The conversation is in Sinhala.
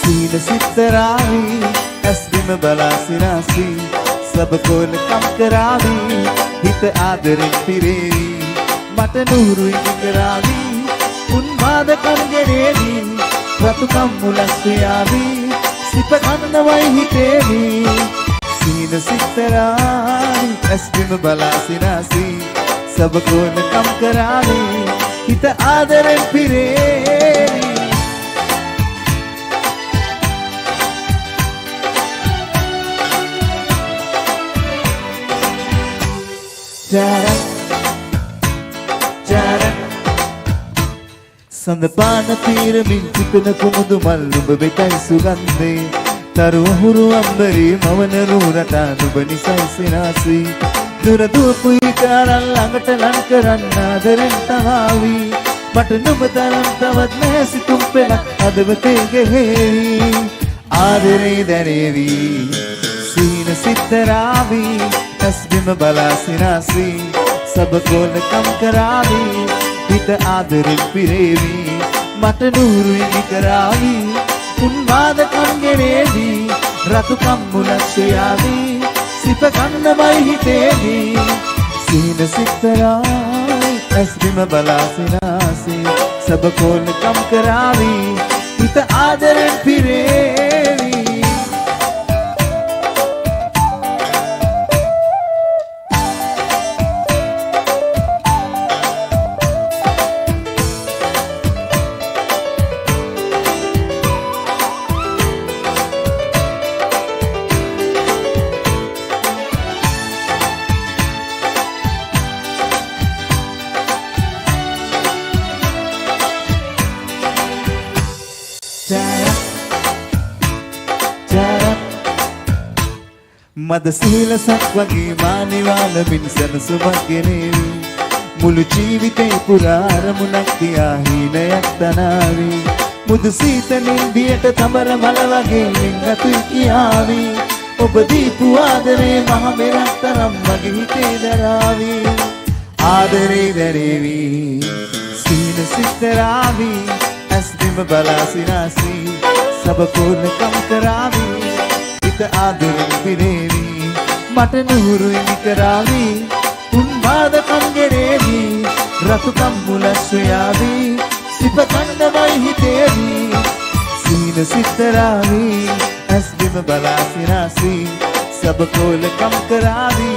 සීන සිත්තරාවි ඇස් බිම බලා සිනාසි සබකෝල කම් කරාවි හිත ආදරෙන් පිරේවි මට නూరు ඉදි කරාවි උන්මාද කන්ගෙරේවි රතුකම් මුලස් යාවි සිප කන්නවයි හිතේවි සීන සිත්තරාවි ඇස් බිම බලා සිනාසි සබකෝල කම් කරාවි හිත ආදරෙන් පිරේවි සඳපාන පීරමින් තිපෙන කුමුදු මල් නුඹ වෙතයි සුගන්ධේ තරු අහුරු අම්බරේ මවන රුරටා නුඹ නිසයි සිනාසී දුර දුපුයි කරන් ළඟට ලං කරන්න ආදරෙන් තහාවි මට නුඹ තරම් තවත් නැහැ සිතුම් පෙළක් හදවතේ ගෙහෙවි ආදරේ දැනේවි සීන සිත්තරාවි ඇස් බිම බලා සිනාසි සබකෝල කම් කරාවි හිත ආදරෙන් පිරේවි මට නూరు ඉදි කරාවි උන්මාද කන්ගෙරේවි රතුකම් මුලස් යාවි සිප කන්නවයි හිතේවි සීන සිත්තරාවි ඇස් බිම බලා සිනාසි සබකෝල කම් කරාවි හිත ආදරෙන් පිරේවි මද සීලසක් වගේ මානිවාලමින් සනසුමක් ගෙනේවි මුළු ජීවිතේ පුරා අරමුණක් තියා හීනයක් තනාවි මුදු සීතනින් දියට තඹර මල වගේ නිංගතුයි කියාවි ඔබ දීපු ආදරේ මහ මෙරක් තරම් මගේ හිතේ දරාවි ආදරේ දැනේවි සීන සිත්තරාවි ඇස් බිම බලා සිනාසි සබකෝල කම් කරාවි හිත ආදරෙන් පිරේවි මට නూరు ඉදි කරාවි උන්මාද කන්ගෙරේවි රතුකම් මුලස් යාවි සිප කන්නවයි හිතේවි සීන සිත්තරාවි ඇස් බිම බලා සිනාසි සබකෝල කම් කරාවි